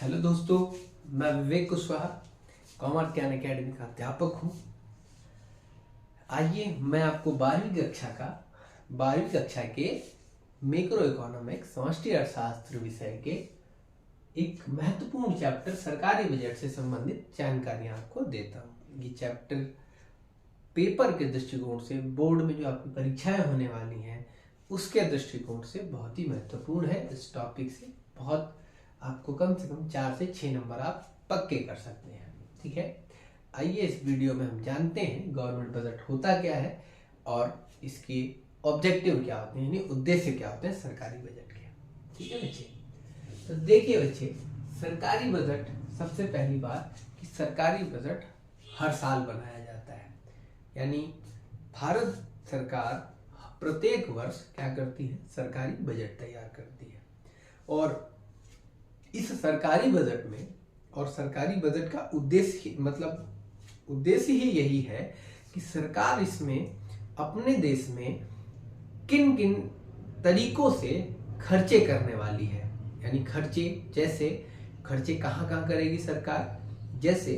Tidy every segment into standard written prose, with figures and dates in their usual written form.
Hello दोस्तों, मैं विवेक Kushwaha commerce ज्ञान अकेडमी का अध्यापक हूँ। आइए मैं आपको 12वीं कक्षा के मैक्रो इकोनॉमिक्स समष्टि अर्थशास्त्र विषय के एक महत्वपूर्ण चैप्टर सरकारी बजट से संबंधित जानकारियां आपको देता हूँ। ये चैप्टर पेपर के दृष्टिकोण से, बोर्ड में जो आपकी परीक्षाएं होने वाली हैं उसके दृष्टिकोण से बहुत ही महत्वपूर्ण है। इस टॉपिक से बहुत आपको कम से कम 4 से 6 नंबर आप पक्के कर सकते हैं। ठीक है, आइए इस वीडियो में हम जानते हैं गवर्नमेंट बजट होता क्या है और इसके ऑब्जेक्टिव क्या होते हैं, यानी उद्देश्य क्या होते हैं सरकारी बजट के। ठीक है बच्चे, तो देखिए बच्चे, सरकारी बजट, सबसे पहली बात कि सरकारी बजट हर साल बनाया जाता है। यानी भारत सरकार प्रत्येक वर्ष क्या करती है, सरकारी बजट तैयार करती है। और इस सरकारी बजट में, और सरकारी बजट का उद्देश्य ही यही है कि सरकार इसमें अपने देश में किन किन तरीकों से खर्चे करने वाली है। यानी खर्चे कहाँ कहाँ करेगी सरकार, जैसे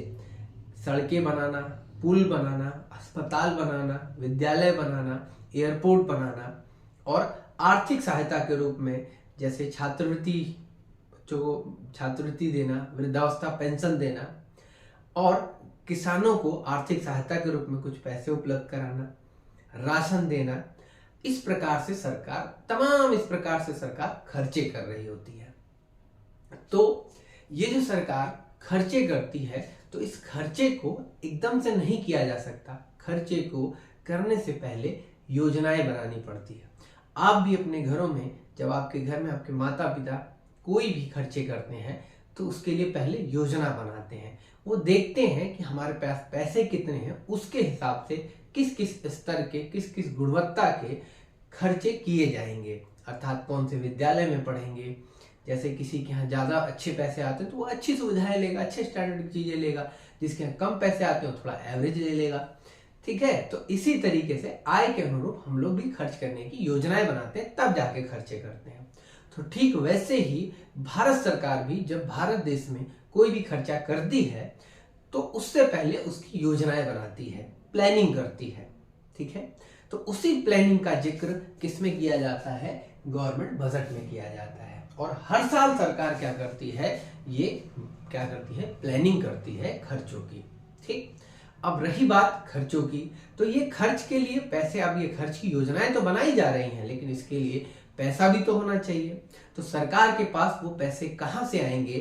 सड़कें बनाना, पुल बनाना, अस्पताल बनाना, विद्यालय बनाना, एयरपोर्ट बनाना, और आर्थिक सहायता के रूप में जैसे छात्रवृत्ति देना, वृद्धावस्था पेंशन देना, और किसानों को आर्थिक सहायता के रूप में कुछ पैसे उपलब्ध कराना, राशन देना। इस प्रकार से सरकार खर्चे कर रही होती है। तो ये जो सरकार खर्चे करती है, तो इस खर्चे को एकदम से नहीं किया जा सकता। खर्चे को करने से पहले योजनाएं बनानी पड़ती है। आप भी अपने घरों में, जब आपके घर में आपके माता पिता कोई भी खर्चे करते हैं तो उसके लिए पहले योजना बनाते हैं। वो देखते हैं कि हमारे पास पैसे कितने हैं, उसके हिसाब से किस किस स्तर के, किस किस गुणवत्ता के खर्चे किए जाएंगे। अर्थात कौन से विद्यालय में पढ़ेंगे, जैसे किसी के यहाँ ज़्यादा अच्छे पैसे आते हैं तो वो अच्छी सुविधाएं लेगा, अच्छे स्टैंडर्ड की चीज़ें लेगा। जिसके यहाँ कम पैसे आते हैं वो थोड़ा एवरेज ले लेगा। ठीक है, तो इसी तरीके से आय के अनुरूप हम लोग भी खर्च करने की योजनाएं बनाते हैं, तब जाके खर्चे करते हैं। तो ठीक वैसे ही भारत सरकार भी जब भारत देश में कोई भी खर्चा करती है तो उससे पहले उसकी योजनाएं बनाती है, प्लानिंग करती है। ठीक है, तो उसी प्लानिंग का जिक्र किसमें किया जाता है, गवर्नमेंट बजट में किया जाता है। और हर साल सरकार क्या करती है, ये क्या करती है, प्लानिंग करती है खर्चों की। ठीक, अब रही बात खर्चों की, तो ये खर्च के लिए पैसे, अब ये खर्च की योजनाएं तो बनाई जा रही हैं, लेकिन इसके लिए पैसा भी तो होना चाहिए। तो सरकार के पास वो पैसे कहाँ से आएंगे,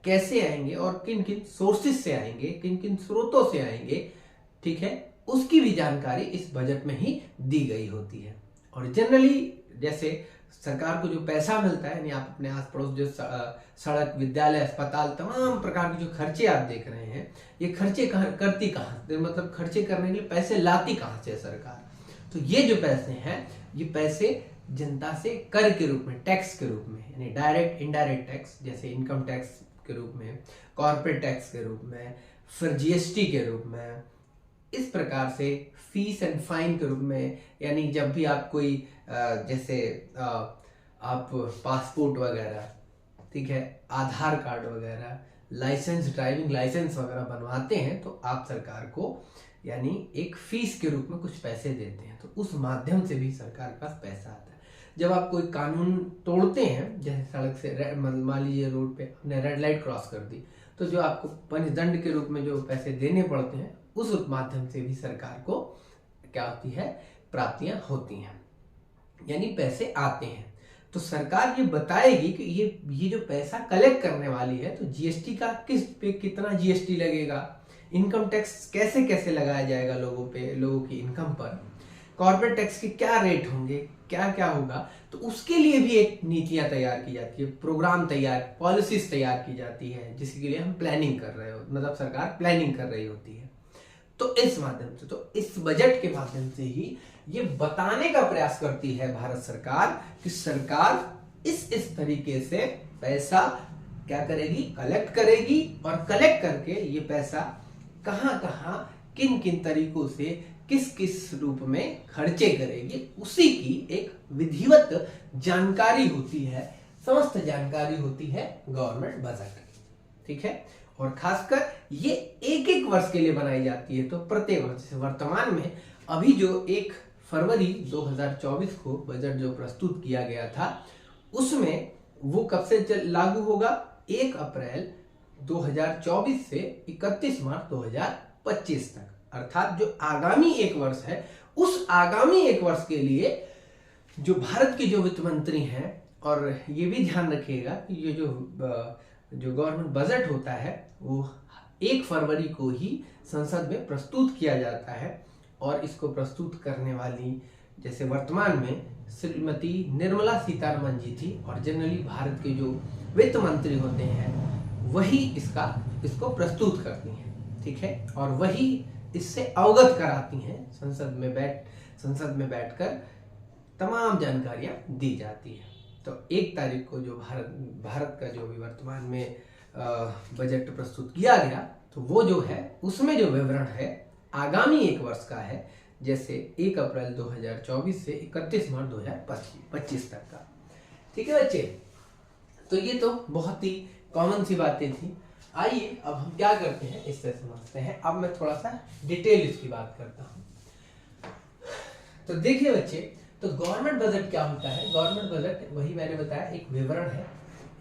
कैसे आएंगे, और किन किन सोर्सेस से आएंगे, किन किन स्रोतों से आएंगे, ठीक है, उसकी भी जानकारी इस बजट में ही दी गई होती है। और जनरली जैसे सरकार को जो पैसा मिलता है, यानी आप अपने आस पड़ोस जो सड़क, विद्यालय, अस्पताल, तमाम प्रकार के जो खर्चे आप देख रहे हैं, ये खर्चे करती कहाँ से, मतलब खर्चे करने के लिए पैसे लाती कहाँ से सरकार। तो ये जो पैसे हैं, ये पैसे जनता से कर के रूप में, टैक्स के रूप में, यानी डायरेक्ट इनडायरेक्ट टैक्स, जैसे इनकम टैक्स के रूप में, कॉर्पोरेट टैक्स के रूप में, फिर जीएसटी के रूप में, इस प्रकार से फीस एंड फाइन के रूप में। यानी जब भी आप कोई जैसे आप पासपोर्ट वगैरह, ठीक है, आधार कार्ड वगैरह, लाइसेंस, ड्राइविंग लाइसेंस वगैरह बनवाते हैं तो आप सरकार को यानी एक फीस के रूप में कुछ पैसे देते हैं। तो उस माध्यम से भी सरकार के पास पैसा आता है। जब आप कोई कानून तोड़ते हैं, जैसे सड़क से मान लीजिए रोड पे आपने रेड लाइट क्रॉस कर दी, तो जो आपको पंचदंड के रूप में जो पैसे देने पड़ते हैं, उस माध्यम से भी सरकार को क्या होती है, प्राप्तियां होती हैं, यानी पैसे आते हैं। तो सरकार ये बताएगी कि ये जो पैसा कलेक्ट करने वाली है, तो जीएसटी का किस पे कितना जीएसटी लगेगा, इनकम टैक्स कैसे कैसे लगाया जाएगा लोगों पे, लोगों की इनकम पर, कॉर्पोरेट टैक्स के क्या रेट होंगे, क्या क्या होगा। तो उसके लिए भी एक नीतियां तैयार की जाती है, प्रोग्राम तैयार, पॉलिसीज तैयार की जाती है, जिसके लिए हम प्लानिंग कर रहे हो, मतलब सरकार प्लानिंग कर रही होती है। तो इस माध्यम से, तो इस बजट के माध्यम से ही ये बताने का प्रयास करती है भारत सरकार कि सरकार इस तरीके से पैसा क्या करेगी, कलेक्ट करेगी, और कलेक्ट करके ये पैसा कहां कहां, किन किन तरीकों से, किस किस रूप में खर्चे करेगी, उसी की एक विधिवत जानकारी होती है, समस्त जानकारी होती है गवर्नमेंट बजट। ठीक है। और खासकर ये एक एक वर्ष के लिए बनाई जाती है। तो प्रत्येक वर्ष, जैसे वर्तमान में अभी जो 1 फरवरी 2024 को बजट जो प्रस्तुत किया गया था, उसमें वो कब से लागू होगा? 1 अप्रैल 2024 से 31 मार्च 2025 तक, अर्थात जो आगामी एक वर्ष है, उस आगामी एक वर्ष के लिए जो भारत के जो वित्त मंत्री हैं, और ये भी ध्यान रखिएगा कि ये जो गवर्नमेंट बजट होता है वो 1 फरवरी को ही संसद में प्रस्तुत किया जाता है। और इसको प्रस्तुत करने वाली, जैसे वर्तमान में श्रीमती निर्मला सीतारमन जी थी, और जनरली भारत के जो वित्त मंत्री होते हैं वही इसको प्रस्तुत करती हैं, ठीक है। और वही इससे अवगत कराती हैं, संसद में बैठकर तमाम जानकारियां दी जाती है। तो 1 तारीख को जो भारत का जो भी वर्तमान में बजट प्रस्तुत किया गया, तो वो जो है उसमें जो विवरण है आगामी एक वर्ष का है, जैसे 1 अप्रैल 2024 से 31 मार्च 2025 तक का, ठीक है बच्चे। तो ये तो बहुत ही कॉमन सी बातें थी। आइए अब हम क्या करते हैं, इससे समझते हैं। अब मैं थोड़ा सा डिटेल इसकी बात करता हूँ। तो देखिए बच्चे, तो गवर्नमेंट बजट क्या होता है? गवर्नमेंट बजट, वही मैंने बताया, एक विवरण है,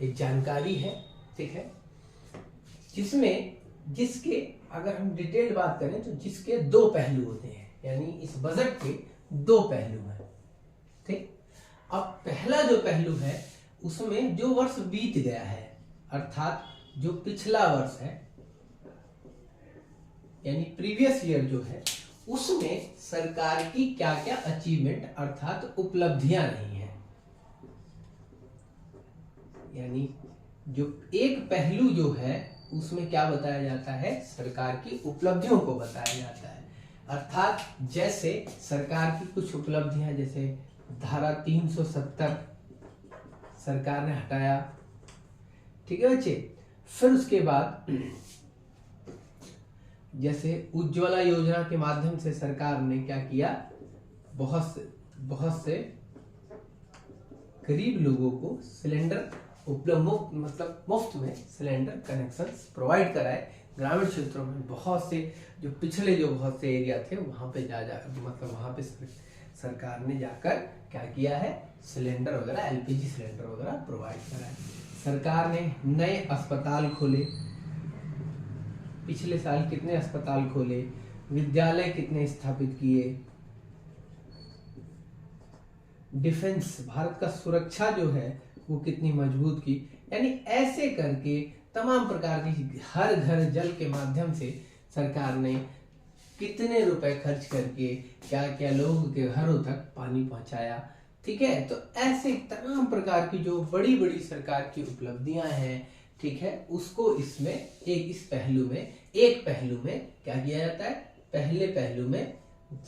एक जानकारी है, ठीक है, जिसके अगर हम डिटेल बात करें तो जिसके 2 पहलू होते हैं, यानी इस बजट के 2 पहलू हैं, ठीक। अब पहला जो पहलू है उसमें जो वर्ष बीत गया है, अर्थात जो पिछला वर्ष है, यानी प्रीवियस ईयर जो है, उसमें सरकार की क्या क्या अचीवमेंट अर्थात उपलब्धियां रही हैं। यानी जो एक पहलू जो है उसमें क्या बताया जाता है? सरकार की उपलब्धियों को बताया जाता है। अर्थात जैसे सरकार की कुछ उपलब्धियां, जैसे धारा 370 सरकार ने हटाया, ठीक है बच्चे। फिर उसके बाद जैसे उज्ज्वला योजना के माध्यम से सरकार ने क्या किया? बहुत से गरीब लोगों को सिलेंडर मुफ्त में सिलेंडर कनेक्शन प्रोवाइड कराए। ग्रामीण क्षेत्रों में बहुत से एरिया थे, वहां पे सरकार ने जाकर क्या किया है? सिलेंडर वगैरह, एलपीजी सिलेंडर वगैरह प्रोवाइड कराए। सरकार ने नए अस्पताल खोले, पिछले साल कितने अस्पताल खोले, विद्यालय कितने स्थापित किए, डिफेंस, भारत का सुरक्षा जो है वो कितनी मजबूत की। यानी ऐसे करके तमाम प्रकार की, हर घर जल के माध्यम से सरकार ने कितने रुपए खर्च करके क्या क्या लोगों के घरों तक पानी पहुंचाया, ठीक है। तो ऐसे तमाम प्रकार की जो बड़ी बड़ी सरकार की उपलब्धियां हैं, ठीक है, उसको इसमें एक पहलू में क्या किया जाता है? पहले पहलू में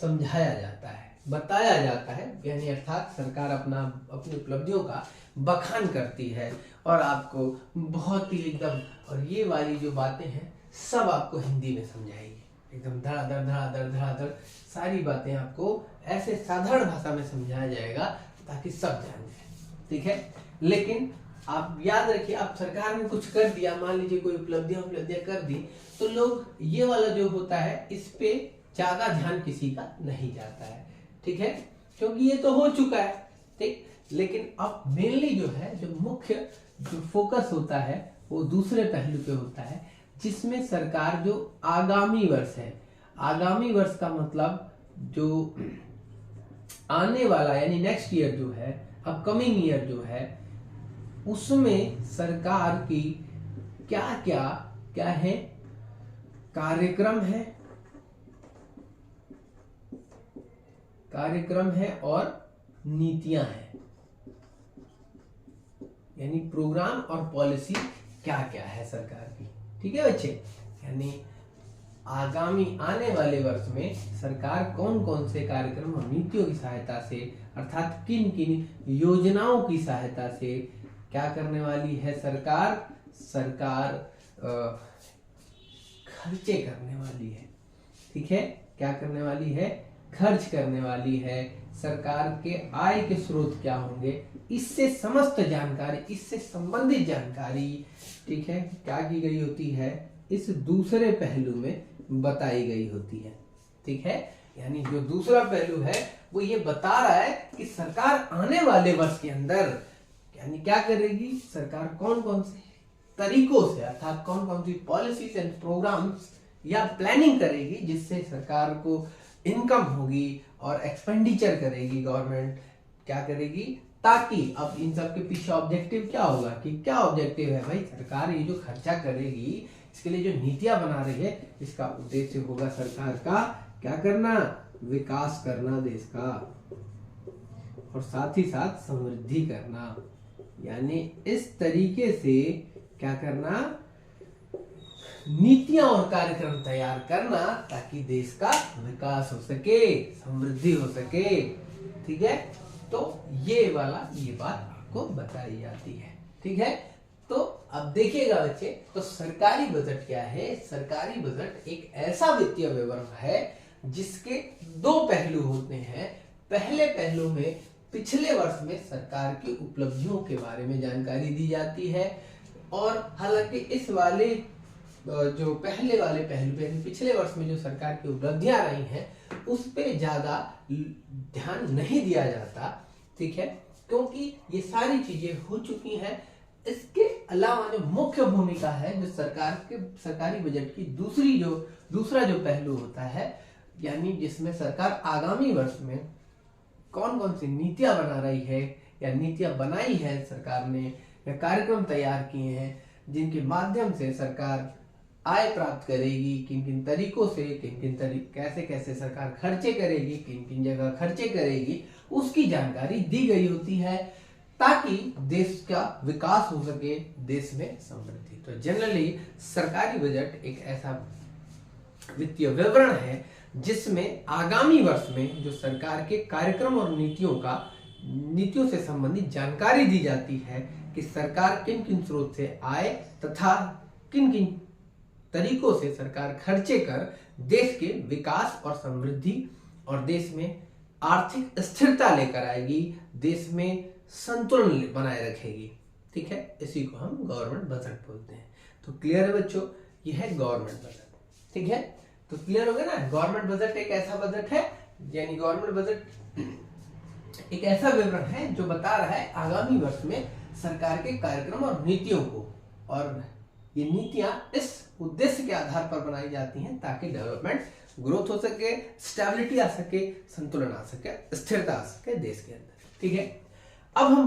समझाया जाता है, बताया जाता है, यानी अर्थात सरकार अपनी उपलब्धियों का बखान करती है और आपको बहुत ही एकदम, और ये वाली जो बातें हैं सब आपको हिंदी में समझाएगी, एकदम धड़ाधड़ सारी बातें आपको ऐसे साधारण भाषा में समझाया जाएगा ताकि सब जान जाए, ठीक है। लेकिन आप याद रखिए, आप सरकार ने कुछ कर दिया, मान लीजिए कोई उपलब्धियां कर दी, तो लोग ये वाला जो होता है इस पे ज्यादा ध्यान किसी का नहीं जाता है, ठीक है, क्योंकि ये तो हो चुका है, ठीक। लेकिन अब मेनली जो है, जो मुख्य जो फोकस होता है वो दूसरे पहलू पे होता है, जिसमें सरकार जो आगामी वर्ष है, आगामी वर्ष का मतलब जो आने वाला यानी नेक्स्ट ईयर जो है, अपकमिंग ईयर जो है, उसमें सरकार की क्या क्या है कार्यक्रम है और नीतियां हैं, यानी प्रोग्राम और पॉलिसी क्या क्या है सरकार की, ठीक है बच्चे। यानी आगामी आने वाले वर्ष में सरकार कौन कौन से कार्यक्रम और नीतियों की सहायता से, अर्थात किन किन योजनाओं की सहायता से क्या करने वाली है? सरकार खर्चे करने वाली है, ठीक है। क्या करने वाली है? खर्च करने वाली है, सरकार के आय के स्रोत क्या होंगे, इससे समस्त जानकारी, इससे संबंधित जानकारी, ठीक है, क्या की गई होती है, इस दूसरे पहलू में बताई गई होती है। ठीक है, यानी जो दूसरा पहलू है वो ये बता रहा है कि सरकार आने वाले वर्ष के अंदर यानी क्या करेगी, सरकार कौन कौन से तरीकों से अर्थात कौन कौन सी पॉलिसीज एंड प्रोग्राम्स या प्लानिंग करेगी जिससे सरकार को इनकम होगी और एक्सपेंडिचर करेगी, गवर्नमेंट क्या करेगी, ताकि अब इन सब के पीछे ऑब्जेक्टिव क्या होगा, कि क्या ऑब्जेक्टिव है भाई, सरकार ये जो खर्चा करेगी इसके लिए जो नीतियां बना रही है इसका उद्देश्य होगा सरकार का क्या करना, विकास करना देश का, और साथ ही साथ समृद्धि करना। यानी इस तरीके से क्या करना, नीतियां और कार्यक्रम तैयार करना ताकि देश का विकास हो सके, समृद्धि हो सके। ठीक है, तो ये बात आपको बताई जाती है। ठीक है, तो अब देखिएगा बच्चे, तो सरकारी बजट क्या है, सरकारी बजट एक ऐसा वित्तीय विवरण है जिसके दो पहलू होते हैं। पहले पहलू में पिछले वर्ष में सरकार की उपलब्धियों के बारे में जानकारी दी जाती है, और हालांकि इस वाले जो पहले वाले पहलू पे पिछले वर्ष में जो सरकार की उपलब्धियां रही हैं उस पे ज्यादा ध्यान नहीं दिया जाता। ठीक है, क्योंकि ये सारी चीजें हो चुकी हैं। इसके अलावा जो मुख्य भूमिका है जो सरकारी बजट की दूसरा जो पहलू होता है, यानी जिसमें सरकार आगामी वर्ष में कौन कौन सी नीतियां बना रही है या नीतियां बनाई है सरकार ने या कार्यक्रम तैयार किए हैं जिनके माध्यम से सरकार आय प्राप्त करेगी, किन किन तरीकों से, कैसे कैसे सरकार खर्चे करेगी, किन किन जगह खर्चे करेगी, उसकी जानकारी दी गई होती है ताकि देश का विकास हो सके, देश में समृद्धि। तो जनरली सरकारी बजट एक ऐसा वित्तीय विवरण है जिसमें आगामी वर्ष में जो सरकार के कार्यक्रम और नीतियों से संबंधित जानकारी दी जाती है कि सरकार किन किन स्रोत से आय तथा किन किन तरीकों से सरकार खर्चे कर देश के विकास और समृद्धि और देश में आर्थिक स्थिरता लेकर आएगी, देश में संतुलन बनाए रखेगी। ठीक है, इसी को हम गवर्नमेंट बजट बोलते हैं। तो क्लियर है बच्चों, यह है गवर्नमेंट बजट। ठीक है, तो क्लियर हो गया ना, गवर्नमेंट बजट एक ऐसा बजट है, यानी गवर्नमेंट बजट एक ऐसा विवरण है जो बता रहा है आगामी वर्ष में सरकार के कार्यक्रम और नीतियों को, और ये नीतियां इस उद्देश्य के आधार पर बनाई जाती हैं ताकि डेवलपमेंट ग्रोथ हो सके, स्टेबिलिटी आ सके, संतुलन आ सके, स्थिरता आ सके देश के अंदर। ठीक है, अब हम